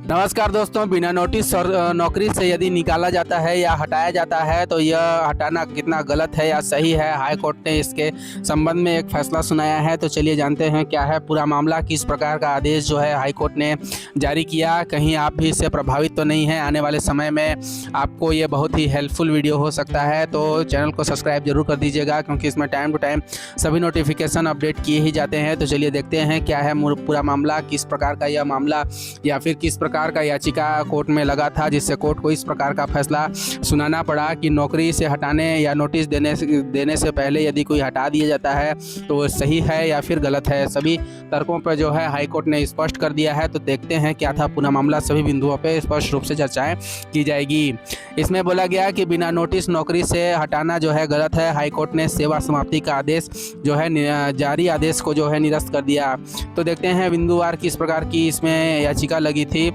नमस्कार दोस्तों, बिना नोटिस और नौकरी से यदि निकाला जाता है या हटाया जाता है तो यह हटाना कितना गलत है या सही है। हाई कोर्ट ने इसके संबंध में एक फैसला सुनाया है, तो चलिए जानते हैं क्या है पूरा मामला, किस प्रकार का आदेश जो है हाई कोर्ट ने जारी किया। कहीं आप भी इससे प्रभावित तो नहीं हैं। आने वाले समय में आपको ये बहुत ही हेल्पफुल वीडियो हो सकता है, तो चैनल को सब्सक्राइब जरूर कर दीजिएगा, क्योंकि इसमें टाइम टू टाइम सभी नोटिफिकेशन अपडेट किए ही जाते हैं। तो चलिए देखते हैं क्या है पूरा मामला, किस प्रकार का यह मामला या फिर किस प्रकार का याचिका कोर्ट में लगा था, जिससे कोर्ट को इस प्रकार का फैसला सुनाना पड़ा कि नौकरी से हटाने या नोटिस देने से पहले यदि कोई हटा दिया जाता है तो वो सही है या फिर गलत है। सभी तर्कों पर जो है हाई कोर्ट ने स्पष्ट कर दिया है। तो देखते हैं क्या था पूरा मामला, सभी बिंदुओं पर स्पष्ट रूप से चर्चाएं की जाएगी। इसमें बोला गया कि बिना नोटिस नौकरी से हटाना जो है गलत है। हाई कोर्ट ने सेवा समाप्ति का आदेश जो है जारी आदेश को जो है निरस्त कर दिया। तो देखते हैं बिंदुवार किस प्रकार की इसमें याचिका लगी थी।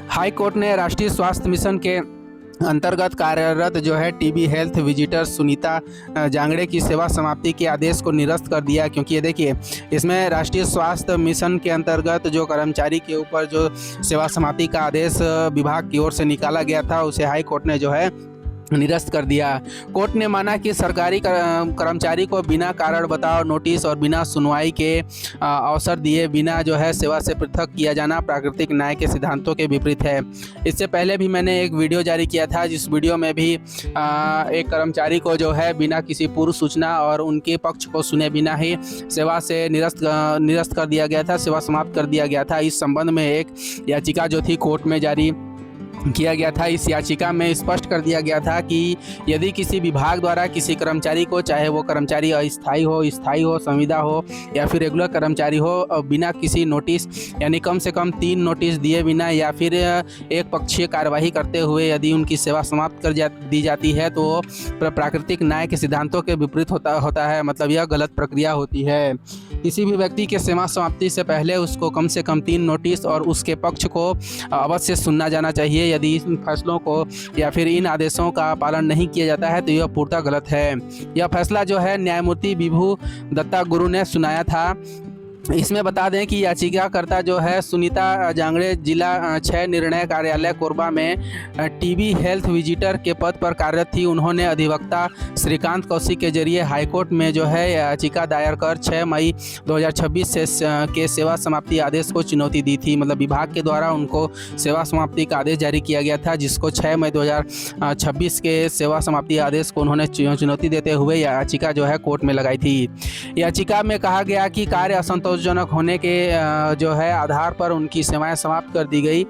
हाई कोर्ट ने राष्ट्रीय स्वास्थ्य मिशन के अंतर्गत कार्यरत जो है TB health visitor Sunita Jangde की सेवा समाप्ति के आदेश को निरस्त कर दिया, क्योंकि ये देखिए इसमें राष्ट्रीय स्वास्थ्य मिशन के अंतर्गत जो कर्मचारी के ऊपर जो सेवा समाप्ति का आदेश विभाग की ओर से निकाला गया था, उसे हाई कोर्ट ने जो है निरस्त कर दिया। कोर्ट ने माना कि सरकारी कर्मचारी को बिना कारण बताओ नोटिस और बिना सुनवाई के अवसर दिए बिना जो है सेवा से पृथक किया जाना प्राकृतिक न्याय के सिद्धांतों के विपरीत है। इससे पहले भी मैंने एक वीडियो जारी किया था, जिस वीडियो में भी एक कर्मचारी को जो है बिना किसी पूर्व सूचना और उनके पक्ष को सुने बिना ही सेवा से निरस्त कर दिया गया था, सेवा समाप्त कर दिया गया था। इस संबंध में एक याचिका जो थी कोर्ट में जारी किया गया था। इस याचिका में स्पष्ट कर दिया गया था कि यदि किसी विभाग द्वारा किसी कर्मचारी को, चाहे वो कर्मचारी अस्थायी हो, स्थायी हो, संविदा हो या फिर रेगुलर कर्मचारी हो, बिना किसी नोटिस यानी कम से कम 3 नोटिस दिए बिना या फिर एक पक्षीय कार्यवाही करते हुए यदि उनकी सेवा समाप्त कर दी जाती है तो प्राकृतिक न्याय के सिद्धांतों के विपरीत होता है। मतलब यह गलत प्रक्रिया होती है। किसी भी व्यक्ति के सेवा समाप्ति से पहले उसको कम से कम 3 नोटिस और उसके पक्ष को अवश्य सुनना जाना चाहिए। यदि इन फैसलों को या फिर इन आदेशों का पालन नहीं किया जाता है तो यह पूर्णतः गलत है। यह फैसला जो है न्यायमूर्ति विभू दत्ता गुरु ने सुनाया था। इसमें बता दें कि याचिकाकर्ता जो है सुनीता जांगड़े जिला 6 निर्णय कार्यालय कोरबा में टीबी हेल्थ विजिटर के पद पर कार्यरत थी। उन्होंने अधिवक्ता श्रीकांत कौशिक के जरिए हाईकोर्ट में जो है याचिका दायर कर 6 मई 2026 के सेवा समाप्ति आदेश को चुनौती दी थी। मतलब विभाग के द्वारा उनको सेवा समाप्ति का आदेश जारी किया गया था, जिसको 6 मई 2026 के सेवा समाप्ति आदेश को उन्होंने चुनौती देते हुए याचिका जो है कोर्ट में लगाई थी। याचिका में कहा गया कि कार्य असंतोषजनक होने के जो है आधार पर उनकी सेवाएं समाप्त कर दी गई,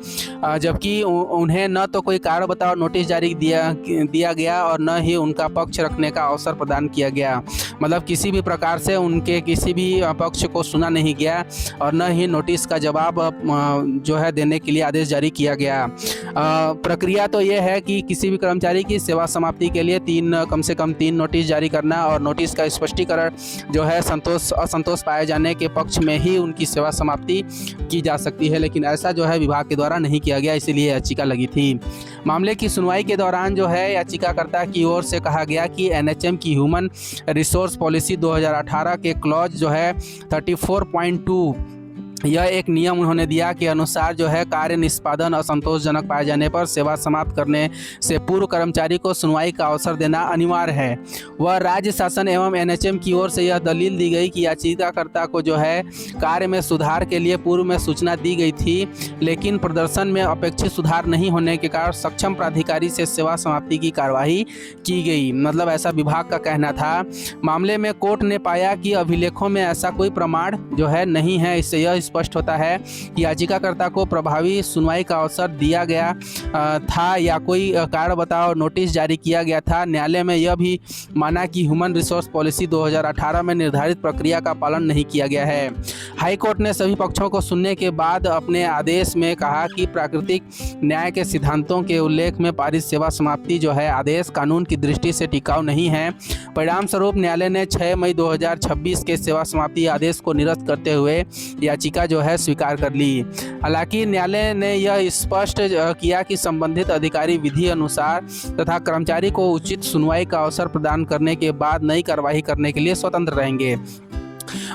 जबकि उन्हें न तो कोई कारण बताओ नोटिस जारी दिया गया और न ही उनका पक्ष रखने का अवसर प्रदान किया गया। मतलब किसी भी प्रकार से उनके किसी भी पक्ष को सुना नहीं गया और न ही नोटिस का जवाब जो है देने के लिए आदेश जारी किया गया। प्रक्रिया तो ये है कि किसी भी कर्मचारी की सेवा समाप्ति के लिए कम से कम 3 नोटिस जारी करना और नोटिस का स्पष्टीकरण जो है असंतोष पाए जाने के पक्ष में ही उनकी सेवा समाप्ति की जा सकती है, लेकिन ऐसा जो है विभाग के द्वारा नहीं किया गया, इसीलिए याचिका लगी थी। मामले की सुनवाई के दौरान जो है याचिकाकर्ता की ओर से कहा गया कि एनएचएम की ह्यूमन रिसोर्स पॉलिसी 2018 के क्लॉज जो है 34.2 यह एक नियम उन्होंने दिया के अनुसार जो है कार्य निष्पादन असंतोषजनक पाए जाने पर सेवा समाप्त करने से पूर्व कर्मचारी को सुनवाई का अवसर देना अनिवार्य है। वह राज्य शासन एवं एनएचएम की ओर से यह दलील दी गई कि याचिकाकर्ता को जो है कार्य में सुधार के लिए पूर्व में सूचना दी गई थी, लेकिन प्रदर्शन में अपेक्षित सुधार नहीं होने के कारण सक्षम प्राधिकारी से सेवा समाप्ति की कार्यवाही की गई। मतलब ऐसा विभाग का कहना था। मामले में कोर्ट ने पाया कि अभिलेखों में ऐसा कोई प्रमाण जो है नहीं है। इससे यह स्पष्ट होता है कि याचिकाकर्ता को प्रभावी सुनवाई का अवसर दिया गया था या कोई कारण बताओ नोटिस जारी किया गया था। न्यायालय में यह भी माना कि ह्यूमन रिसोर्स पॉलिसी 2018 में निर्धारित प्रक्रिया का पालन नहीं किया गया है। हाई कोर्ट ने सभी पक्षों को सुनने के बाद अपने आदेश में कहा कि प्राकृतिक न्याय के सिद्धांतों के उल्लेख में पारित सेवा समाप्ति जो है आदेश कानून की दृष्टि से टिकाऊ नहीं है। परिणाम स्वरूप न्यायालय ने 6 मई 2026 के सेवा समाप्ति आदेश को निरस्त करते हुए याचिका जो है स्वीकार कर ली। हालांकि न्यायालय ने यह स्पष्ट किया कि संबंधित अधिकारी विधि अनुसार तथा कर्मचारी को उचित सुनवाई का अवसर प्रदान करने के बाद नई कार्रवाई करने के लिए स्वतंत्र रहेंगे।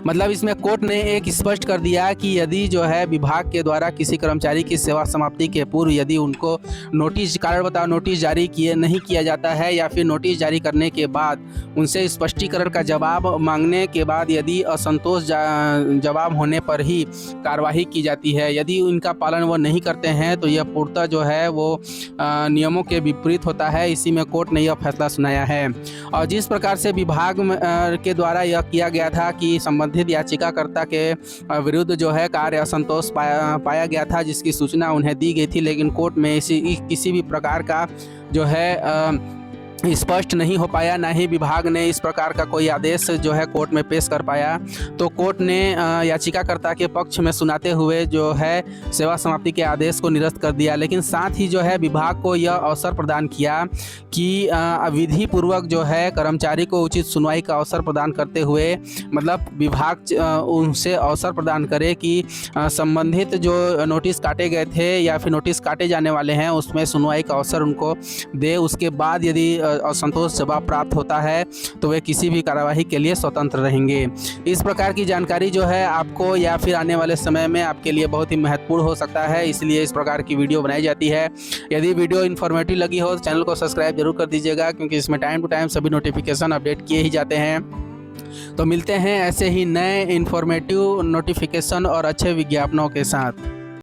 मतलब इसमें कोर्ट ने एक स्पष्ट कर दिया कि यदि जो है विभाग के द्वारा किसी कर्मचारी की सेवा समाप्ति के पूर्व यदि उनको नोटिस, कारण बताओ नोटिस जारी नहीं किया जाता है, या फिर नोटिस जारी करने के बाद उनसे स्पष्टीकरण का जवाब मांगने के बाद यदि असंतोष जवाब होने पर ही कार्रवाई की जाती है, यदि उनका पालन वो नहीं करते हैं तो यह पूर्णतः जो है वो नियमों के विपरीत होता है। इसी में कोर्ट ने यह फैसला सुनाया है। और जिस प्रकार से विभाग के द्वारा यह किया गया था कि संबंधित याचिकाकर्ता के विरुद्ध जो है कार्य असंतोष पाया गया था, जिसकी सूचना उन्हें दी गई थी, लेकिन कोर्ट में किसी भी प्रकार का जो है स्पष्ट नहीं हो पाया, ना ही विभाग ने इस प्रकार का कोई आदेश जो है कोर्ट में पेश कर पाया। तो कोर्ट ने याचिकाकर्ता के पक्ष में सुनाते हुए जो है सेवा समाप्ति के आदेश को निरस्त कर दिया, लेकिन साथ ही जो है विभाग को यह अवसर प्रदान किया कि विधि पूर्वक जो है कर्मचारी को उचित सुनवाई का अवसर प्रदान करते हुए, मतलब विभाग उनसे अवसर प्रदान करे कि संबंधित जो नोटिस काटे गए थे या फिर नोटिस काटे जाने वाले हैं उसमें सुनवाई का अवसर उनको दे। उसके बाद यदि असंतोष जवाब प्राप्त होता है तो वे किसी भी कार्यवाही के लिए स्वतंत्र रहेंगे। इस प्रकार की जानकारी जो है आपको या फिर आने वाले समय में आपके लिए बहुत ही महत्वपूर्ण हो सकता है, इसलिए इस प्रकार की वीडियो बनाई जाती है। यदि वीडियो इन्फॉर्मेटिव लगी हो तो चैनल को सब्सक्राइब जरूर कर दीजिएगा, क्योंकि इसमें टाइम टू टाइम सभी नोटिफिकेशन अपडेट किए ही जाते हैं। तो मिलते हैं ऐसे ही नए इन्फॉर्मेटिव नोटिफिकेशन और अच्छे विज्ञापनों के साथ।